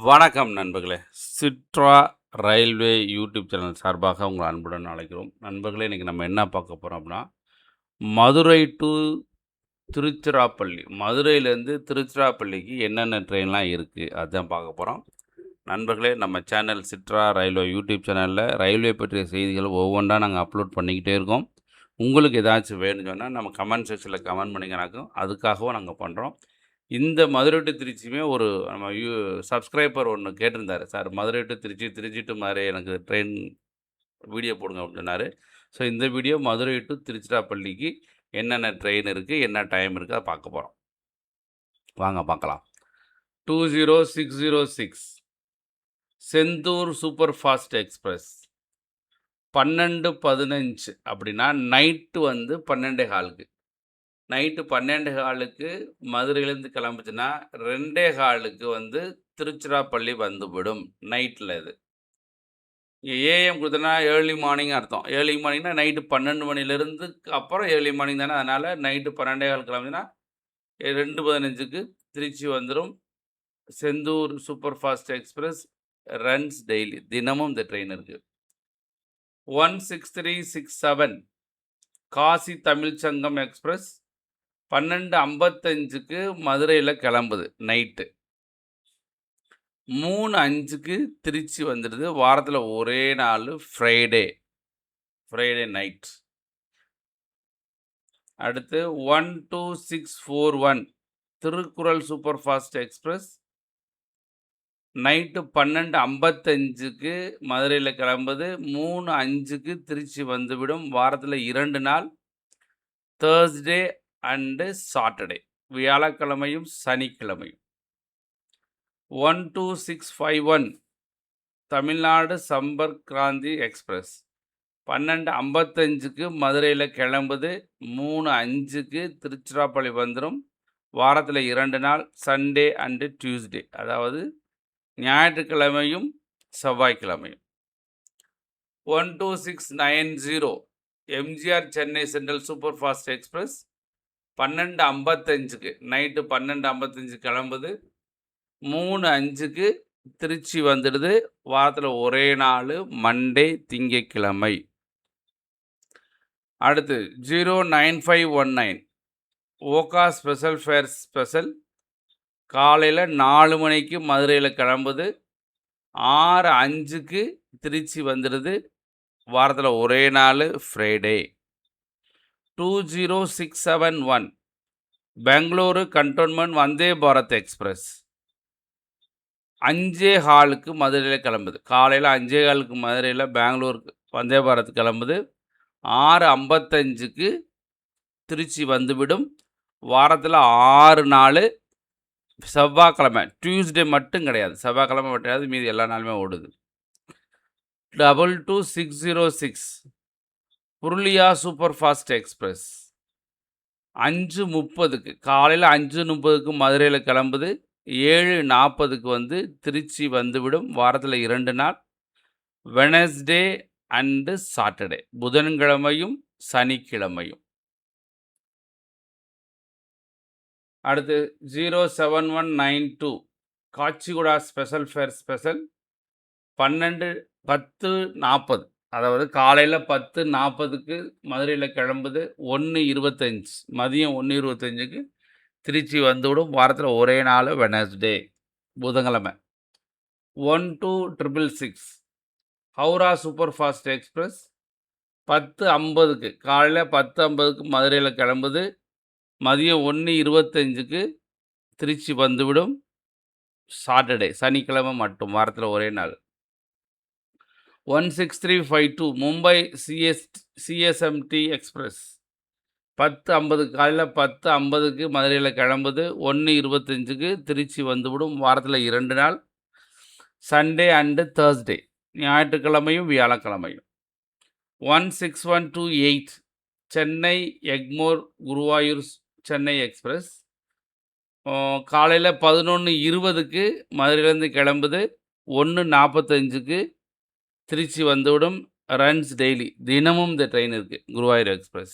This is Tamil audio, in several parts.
வணக்கம் நண்பர்களே. சிட்ரா ரயில்வே யூடியூப் சேனல் சார்பாக உங்களை அன்புடன் அழைக்கிறோம். நண்பர்களே, இன்றைக்கி நம்ம என்ன பார்க்க போகிறோம் அப்படின்னா, மதுரை டு திருச்சிராப்பள்ளி, மதுரையிலேருந்து திருச்சிராப்பள்ளிக்கு என்னென்ன ட்ரெயின்லாம் இருக்குது அதுதான் பார்க்க போகிறோம். நண்பர்களே, நம்ம சேனல் சிட்ரா ரயில்வே யூடியூப் சேனலில் ரயில்வே பற்றிய செய்திகள் ஒவ்வொன்றா நாங்கள் அப்லோட் பண்ணிக்கிட்டே இருக்கோம். உங்களுக்கு ஏதாச்சும் வேணும்னு சொன்னால் நம்ம கமெண்ட் செக்ஷனில் கமெண்ட் பண்ணிங்கனாக்கும் அதுக்காகவும் நாங்கள் பண்ணுறோம். இந்த மதுரை டு திருச்சியுமே ஒரு நம்ம சப்ஸ்கிரைபர் ஒன்று கேட்டிருந்தாரு. Sir, Madurai to Tiruchi, Tiruchi to Madurai எனக்கு ட்ரெயின் வீடியோ போடுங்க அப்படின்னு சொன்னார். ஸோ இந்த வீடியோ மதுரை டு திருச்சிராப்பள்ளிக்கு என்னென்ன ட்ரெயின் இருக்குது, என்ன டைம் இருக்குது, அதை பார்க்க போகிறோம். வாங்க பார்க்கலாம். 20606 செந்தூர் சூப்பர் ஃபாஸ்ட் எக்ஸ்பிரஸ் 12:15 அப்படின்னா நைட்டு 12:15 நைட்டு 12:15 மதுரையிலேருந்து கிளம்புச்சுன்னா 2:15 திருச்சிராப்பள்ளி வந்துவிடும். நைட்டில் இது ஏஎம் கொடுத்தனா ஏர்லி மார்னிங் அர்த்தம். ஏர்லி மார்னிங்னா நைட்டு 12 மணிலேருந்து அப்புறம் ஏர்லி மார்னிங் தானே. அதனால் நைட்டு 12:15 கிளம்புச்சுன்னா 2:15 திருச்சி வந்துடும். Sendur super fast express runs daily, தினமும் இந்த ட்ரெயின் இருக்குது. 16367 காசி தமிழ் சங்கம் எக்ஸ்பிரஸ் 12:55 மதுரையில் கிளம்புது நைட்டு. 3:05 திருச்சி வந்துடுது. வாரத்தில் ஒரே நாள் ஃப்ரைடே நைட். அடுத்து 12641 Thirukkural super fast express night 12:55 மதுரையில் கிளம்புது. 3:05 திருச்சி வந்துவிடும். வாரத்தில் 2 நாள், தேர்ஸ்டே அண்டு சாட்டர்டே, வியாழக்கிழமையும் சனிக்கிழமையும். 12651 தமிழ்நாடு சம்பர்க் கிராந்தி எக்ஸ்பிரஸ் 12:55 மதுரையில் கிளம்புது. 3:05 திருச்சிராப்பள்ளி வந்துடும். வாரத்தில் 2 நாள், சண்டே அண்டு டியூஸ்டே, அதாவது ஞாயிற்றுக்கிழமையும் செவ்வாய்க்கிழமையும். 12690 MGR Chennai central super fast express 12:55 night 12:55 கிளம்புது. 3:05 திருச்சி வந்துடுது. வாரத்தில் ஒரே நாள், மண்டே திங்கட்கிழமை. அடுத்து 09519 ஓகா ஸ்பெஷல் ஃபேர் ஸ்பெஷல் காலையில் 4 மணிக்கு மதுரையில் கிளம்புது. 6:05 திருச்சி வந்துடுது. வாரத்தில் ஒரே நாள், Friday. 20671 Bengaluru cantonment Vande Bharat express 5:15 மதுரையில் கிளம்புது. காலையில் 5:15 மதுரையில் பெங்களூர் வந்தே பாரத் கிளம்புது. 6:55 திருச்சி வந்துவிடும். வாரத்தில் 6 நாள், செவ்வாய்க்கிழமை, டியூஸ்டே மட்டும் கிடையாது, செவ்வாய்க்கிழமை கிடையாது, மீதி எல்லா நாளுமே ஓடுது. 22606 புருலியா சூப்பர் ஃபாஸ்ட் எக்ஸ்பிரஸ் 5:30 காலையில் 5:30 மதுரையில் கிளம்புது. 7:40 திருச்சி வந்துவிடும். வாரத்தில் 2 நாள், வெனஸ்டே அண்டு சாட்டர்டே, புதன்கிழமையும் சனிக்கிழமையும். அடுத்து 07192 காச்சிகுடா ஸ்பெஷல் ஃபேர் ஸ்பெஷல் 10:40 அதாவது காலையில் 10:40 மதுரையில் கிளம்புது. 1:25 மதியம் 1:25 திருச்சி வந்துவிடும். வாரத்தில் ஒரே நாள், வெனஸ்டே, புதன்கிழமை. 12666 ஹவுரா சூப்பர் ஃபாஸ்ட் எக்ஸ்பிரஸ் 10:50 காலையில் 10:50 மதுரையில் கிளம்புது. மதியம் 1:25 திருச்சி வந்துவிடும். சாட்டர்டே, சனிக்கிழமை மட்டும், வாரத்தில் ஒரே நாள். 16352 மும்பை சிஎஸ்எம்டி எக்ஸ்பிரஸ் 10:50 காலையில் 10:50 மதுரையில் கிளம்புது. 1:25 திருச்சி வந்துவிடும். வாரத்தில் 2 நாள், சண்டே அண்டு தேர்ஸ்டே, ஞாயிற்றுக்கிழமையும் வியாழக்கிழமையும். 16128 சென்னை எக்மோர் குருவாயூர் சென்னை எக்ஸ்பிரஸ் காலையில் 11:20 மதுரையிலேருந்து கிளம்புது. 1:45 திருச்சி வந்துவிடும். ரன்ஸ் டெய்லி, தினமும் இந்த ட்ரெயின் இருக்குது, குருவாயூர் எக்ஸ்பிரஸ்.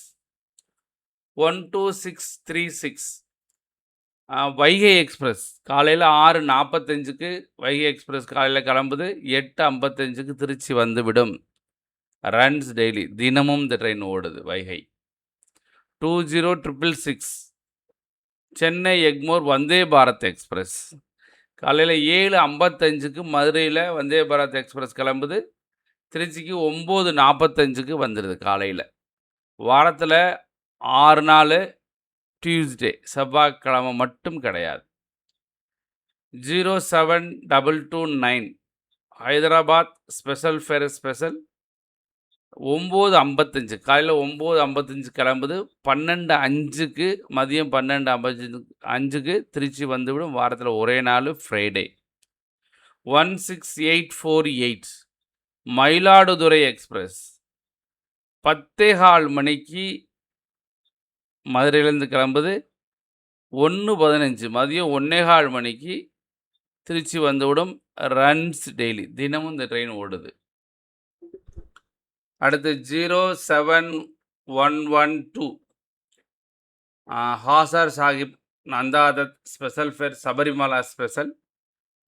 12636 வைகை எக்ஸ்பிரஸ் காலையில் 6:45க்கு வைகை எக்ஸ்பிரஸ் காலையில் கிளம்புது. 8:55க்கு திருச்சி வந்துவிடும். ரன்ஸ் டெய்லி, தினமும் இந்த ட்ரெயின் ஓடுது வைகை. 2066 சென்னை எக்மோர் வந்தே பாரத் எக்ஸ்பிரஸ் காலையில் 7:55க்கு மதுரையில் வந்தே பாரத் எக்ஸ்பிரஸ் கிளம்புது. திருச்சிக்கு 9:45க்கு வந்துடுது காலையில். வாரத்தில் 6 நாள், டியூஸ்டே செவ்வாய்க்கிழமை மட்டும் கிடையாது. 07229 ஹைதராபாத் ஸ்பெஷல் ஃபேர் ஸ்பெஷல் 9:55 காலையில் 9:55 கிளம்புது. 12:05க்கு மதியம் 12:55க்கு திருச்சி வந்துவிடும். வாரத்தில் ஒரே நாள் ஃப்ரைடே. 16848 மயிலாடுதுறை எக்ஸ்பிரஸ் 10:15 மணிக்கு மதுரையிலேருந்து கிளம்புது. 1:15 மதியம் 1:15 மணிக்கு திருச்சி வந்துவிடும். ரன்ஸ் டெய்லி, தினமும் இந்த ட்ரெயின் ஓடுது. அடுத்து 07112 Hazur Sahib Nanded special fare Sabarimala special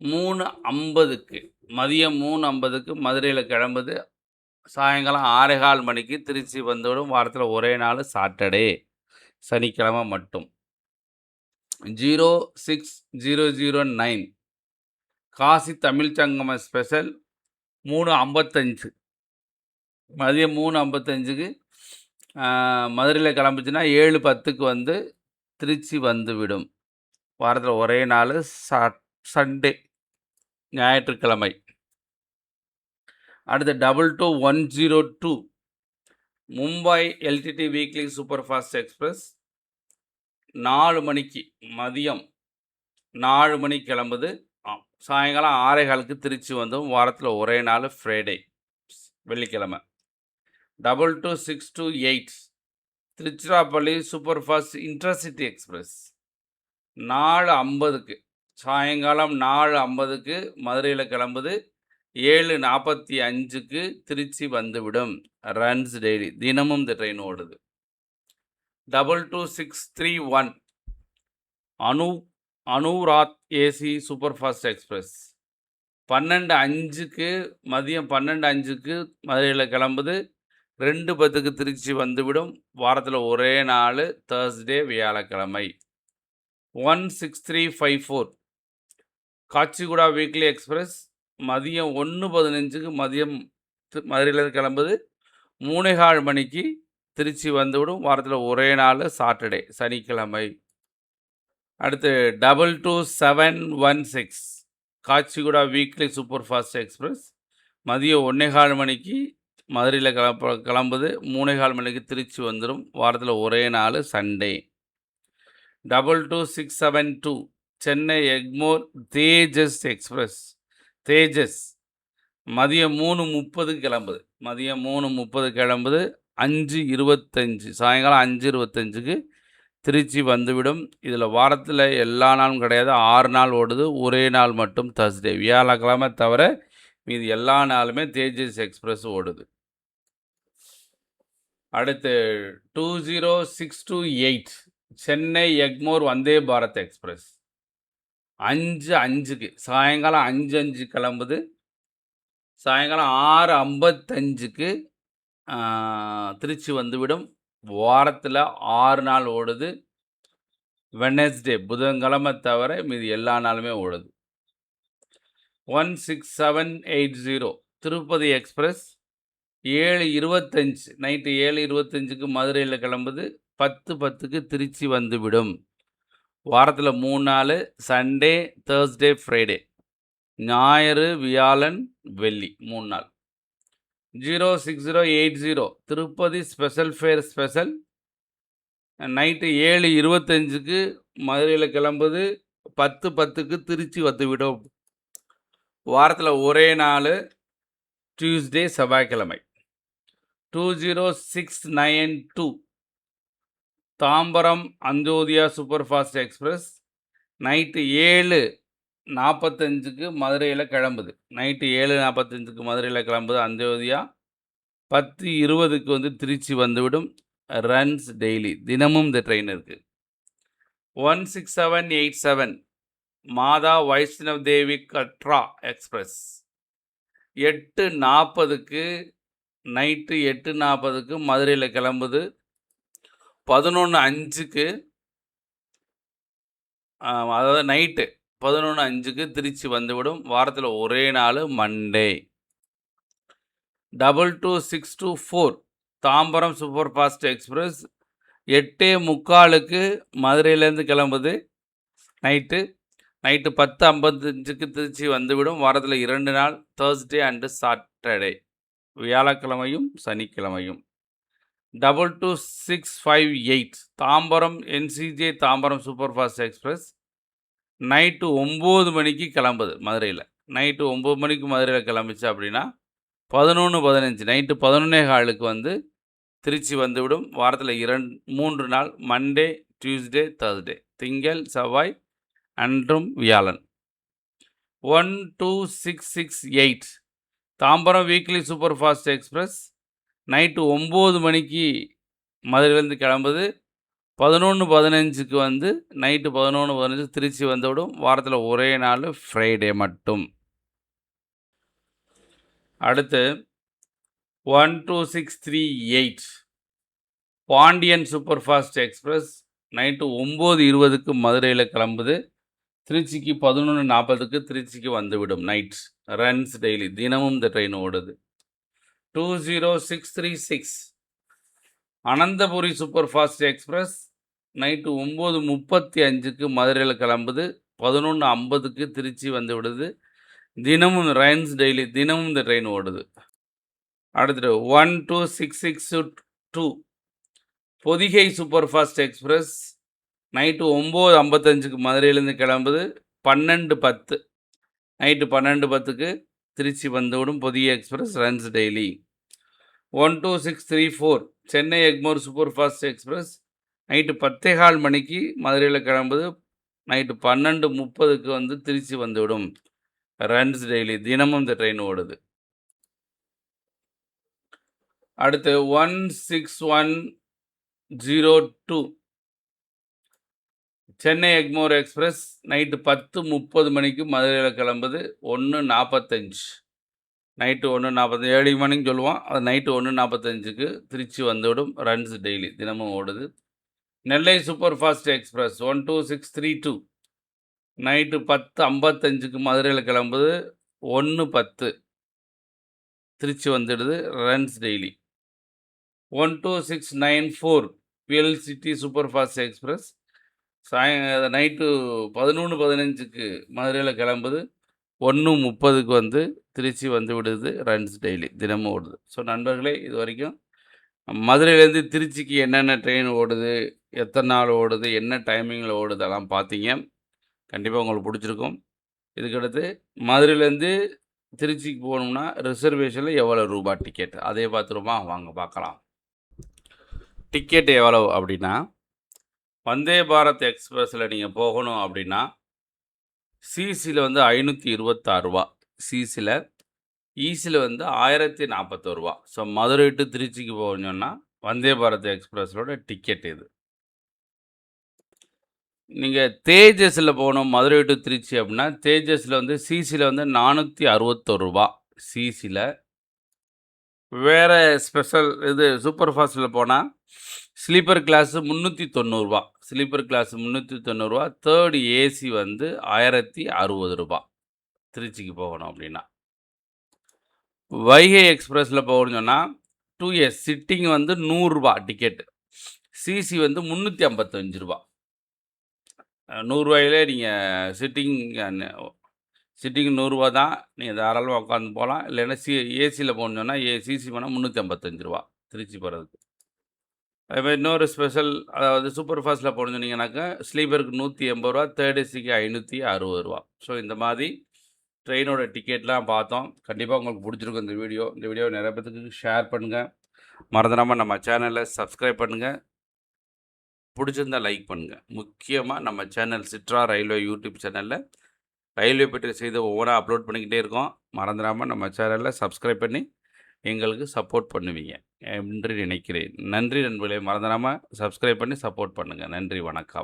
3:50க்கு மதியம் 3:50க்கு மதுரையில் கிளம்புது. சாயங்காலம் 6:15 மணிக்கு திருச்சி வந்துவிடும். வாரத்தில் ஒரே நாள் சாட்டர்டே, சனிக்கிழமை மட்டும். 06009 காசி தமிழ் சங்கம ஸ்பெஷல் 3:55 மதியம் 3:55க்கு மதுரையில் கிளம்புச்சுன்னா 7:10க்கு வந்து திருச்சி வந்துவிடும். வாரத்தில் ஒரே நாள் சண்டே, ஞாயிற்றுக்கிழமை. அடுத்து 22102 Mumbai LTD weekly super fast express 4 மணிக்கு மதியம் 4 மணிக்கு கிளம்புது. சாயங்காலம் 6:15க்கு திருச்சி வந்தும். வாரத்தில் ஒரே நாள் ஃப்ரைடே, வெள்ளிக்கிழமை. 22628 Tiruchirappalli super fast intercity express 4:50க்கு சாயங்காலம் 4:50க்கு மதுரையில் கிளம்புது. 7:45க்கு திருச்சி வந்துவிடும். ரன்ஸ் டெய்லி, தினமும் இந்த ட்ரெயின் ஓடுது. 22631 Anurag AC super fast express 12:05க்கு மதியம் 12:05க்கு மதுரையில் கிளம்புது. 2:10க்கு திருச்சி வந்துவிடும். வாரத்தில் ஒரே நாள் தேர்ஸ்டே, வியாழக்கிழமை. 16354 காச்சிகுடா வீக்லி எக்ஸ்பிரஸ் மதியம் 1:15க்கு மதியம் மதுரையில் கிளம்புது. 3:15 மணிக்கு திருச்சி வந்துவிடும். வாரத்தில் ஒரே நாள் சாட்டர்டே, சனிக்கிழமை. அடுத்து 22716 Kacheguda weekly super fast express மதியம் 1:15 மணிக்கு மதுரையில் கிளம்புது. 3:15 மணிக்கு திருச்சி வந்துடும். வாரத்தில் ஒரே நாள் சண்டே. 22672 சென்னை எக்மோர் தேஜஸ் எக்ஸ்பிரஸ் தேஜஸ் மதியம் 3:30க்கு கிளம்புது. மதியம் 3:30 கிளம்புது. 5:25 சாயங்காலம் 5:25க்கு திருச்சி வந்துவிடும். இதில் வாரத்தில் எல்லா நாளும் கிடையாது, 6 நாள் ஓடுது. ஒரே நாள் மட்டும் தர்ஸ்டே, வியாழக்கிழமை தவிர மீது எல்லா நாளுமே தேஜஸ் எக்ஸ்பிரஸ் ஓடுது. அடுத்து 20628 சென்னை எக்மோர் வந்தே பாரத் எக்ஸ்பிரஸ் 5:05க்கு சாயங்காலம் 5:05 கிளம்புது. சாயங்காலம் 6:55க்கு திருச்சி வந்துவிடும். வாரத்தில் 6 நாள் ஓடுது. வெனஸ்டே, புதன்கிழமை தவிர மீது எல்லா நாளுமே ஓடுது. 16780 திருப்பதி எக்ஸ்பிரஸ் 7:25 நைட்டு 7:25க்கு மதுரையில் கிளம்புது. 10:10க்கு திருச்சி வந்துவிடும். வாரத்தில் 3 நாள் சண்டே, தேர்ஸ்டே, ஃப்ரைடே, ஞாயிறு, வியாழன், வெள்ளி 3 நாள். 06080 Tirupati special fare special night 7:25க்கு மதுரையில் கிளம்புது. 10:10க்கு திருச்சி வந்துவிடும். வாரத்தில் ஒரே நாள் டியூஸ்டே, செவ்வாய்க்கிழமை. 20692 Tambaram Antyodaya super fast express night 7:45க்கு மதுரையில் கிளம்புது. நைட்டு 7:45க்கு மதுரையில் கிளம்புது அந்தோதியா. 10:20க்கு வந்து திருச்சி வந்துவிடும். ரன்ஸ் டெய்லி, தினமும் இந்த ட்ரெயின் இருக்குது. 16787 மாதா வைஷ்ணவ் தேவி கட்ரா எக்ஸ்பிரஸ் 8:40க்கு நைட்டு 8:40க்கு மதுரையில் கிளம்புது. 11:05க்கு அதாவது நைட்டு 11:05க்கு திருச்சி வந்துவிடும். வாரத்தில் ஒரே நாள் Monday. 22624 Tambaram super fast express 8:45க்கு மதுரையிலேருந்து கிளம்புது. நைட்டு 10:55க்கு திருச்சி வந்துவிடும். வாரத்தில் 2 நாள், தேர்ஸ்டே அண்டு சாட்டர்டே, வியாழக்கிழமையும் சனிக்கிழமையும். 22658 Tambaram NCJ Tambaram super fast express night 9 மணிக்கு கிளம்புது மதுரையில். நைட்டு 9 மணிக்கு மதுரையில் கிளம்பிச்சு அப்படின்னா 11:15 நைட்டு 11:15க்கு வந்து திருச்சி வந்துவிடும். வாரத்தில் 3 நாள், மண்டே, டியூஸ்டே, தேர்ஸ்டே, திங்கள், செவ்வாய் அன்றும் வியாழன். 12668 Tambaram weekly super fast express night 9 மணிக்கு மதுரையிலேருந்து கிளம்புது. 11:15க்கு வந்து நைட்டு 11:15 திருச்சி வந்துவிடும். வாரத்தில் ஒரே நாள் ஃப்ரைடே மட்டும். அடுத்து 12638 Pandian super fast express night 9:20க்கு மதுரையில் கிளம்புது. திருச்சிக்கு 11:40க்கு திருச்சிக்கு வந்துவிடும். நைட் ரன்ஸ் டெய்லி, தினமும் இந்த ட்ரெயின் ஓடுது. 20636 Ananthapuri super fast express night 9:35க்கு மதுரையில் கிளம்புது. 11:50க்கு திருச்சி வந்து விடுது. தினமும் ரன்ஸ் டெய்லி, தினமும் இந்த ட்ரெயின் ஓடுது. அடுத்தது 12662 Pothigai super fast express night 9:55க்கு மதுரையிலேருந்து கிளம்புது. 12:10 நைட்டு 12:10க்கு திருச்சி வந்துவிடும். Pothigai express runs daily. 12634 Chennai Egmore super fast express night 10:15 மணிக்கு மதுரையில் கிளம்புது. நைட்டு 12:30க்கு வந்து திருச்சி வந்துவிடும். ரன்ஸ் டெய்லி, தினமும் இந்த ட்ரெயின் ஓடுது. அடுத்து 16102 சென்னை எக்மோர் எக்ஸ்பிரஸ் நைட்டு 10:30 மணிக்கு மதுரையில் கிளம்புது. 1:45 நைட்டு 1:45 ஏர்லி மார்னிங் சொல்லுவோம், அது நைட்டு 1:45க்கு திருச்சி வந்துவிடும். ரன்ஸ் டெய்லி, தினமும் ஓடுது. Nellai super fast express 12632 night 10:55க்கு மதுரையில் கிளம்புது. 1:10 திருச்சி வந்துடுது. Runs daily. 12694 pearl city super fast express night 11:15க்கு மதுரையில் கிளம்புது. 1:30க்கு வந்து திருச்சி வந்து விடுது. ரன்ஸ் டெய்லி, தினமும் ஓடுது. ஸோ நண்பர்களே, இது வரைக்கும் மதுரையிலேருந்து திருச்சிக்கு என்னென்ன ட்ரெயின் ஓடுது, எத்தனை நாள் ஓடுது, என்ன டைமிங்கில் ஓடுது, அதெல்லாம் பார்த்தீங்க. கண்டிப்பாக உங்களுக்கு பிடிச்சிருக்கும். இதுக்கடுத்து மதுரையிலேருந்து திருச்சிக்கு போகணும்னா ரிசர்வேஷனில் எவ்வளோ ரூபா டிக்கெட், அதே பார்த்துருமா, வாங்க பார்க்கலாம். டிக்கெட் எவ்வளோ அப்படின்னா, வந்தே பாரத் எக்ஸ்பிரஸில் நீங்கள் போகணும் அப்படின்னா சிசியில் வந்து 526 ரூபா, சிசியில். ஈசியில் வந்து 1041 ரூபா. ஸோ மதுரை டு திருச்சிக்கு போகணுன்னா வந்தே பாரத் எக்ஸ்பிரஸோட டிக்கெட் இது. நீங்கள் தேஜஸில் போகணும் மதுரை டு திருச்சி அப்படின்னா தேஜஸில் வந்து சிசியில் வந்து 461 ரூபா சிசியில். வேறு ஸ்பெஷல் இது சூப்பர் ஃபாஸ்ட்டில் போனால் ஸ்லீப்பர் கிளாஸு 390 ரூபா, ஸ்லீப்பர் கிளாஸு 390 ரூபா. தேர்டு ஏசி வந்து 1060 ரூபா திருச்சிக்கு போகணும் அப்படின்னா. வைகை எக்ஸ்பிரஸில் போகணும்னு சொன்னால் 2S சிட்டிங் வந்து 100 ரூபா டிக்கெட்டு, சிசி வந்து 355 ரூபா. 100 ரூபாயிலே நீங்கள் சிட்டிங் 100 ரூபா தான், நீங்கள் தாராளமாக உட்காந்து போகலாம். இல்லைன்னா ஏசியில் போகணுன்னா சிசி போனால் 355 ரூபா திருச்சி போகிறதுக்கு. அதேமாதிரி இன்னொரு ஸ்பெஷல், அதாவது சூப்பர் ஃபாஸ்ட்டில் போகணுன்னு சொன்னீங்கன்னாக்கா ஸ்லீப்பருக்கு 180 ரூபா, தேர்ட் ஏசிக்கு 560 ரூபா. ஸோ இந்த மாதிரி ட்ரெயினோட டிக்கெட்லாம் பார்த்தோம். கண்டிப்பாக உங்களுக்கு பிடிச்சிருக்கும் இந்த வீடியோ. இந்த வீடியோவை நிறைய பேருக்கு ஷேர் பண்ணுங்கள். மறந்துடாமல் நம்ம சேனலை சப்ஸ்கிரைப் பண்ணுங்கள். பிடிச்சிருந்தால் லைக் பண்ணுங்கள். முக்கியமாக நம்ம சேனல் சிட்ரா ரயில்வே யூடியூப் சேனலில் ரயில்வே பற்றி செய்து ஒவ்வொன்றா அப்லோட் பண்ணிக்கிட்டே இருக்கோம். மறந்துடாமல் நம்ம சேனலில் சப்ஸ்கிரைப் பண்ணி எங்களுக்கு சப்போர்ட் பண்ணுவீங்க. என்று நினைக்கிறேன். நன்றி நண்பர்களே. மறந்துடாம சப்ஸ்கிரைப் பண்ணி சப்போர்ட் பண்ணுங்க. நன்றி, வணக்கம்.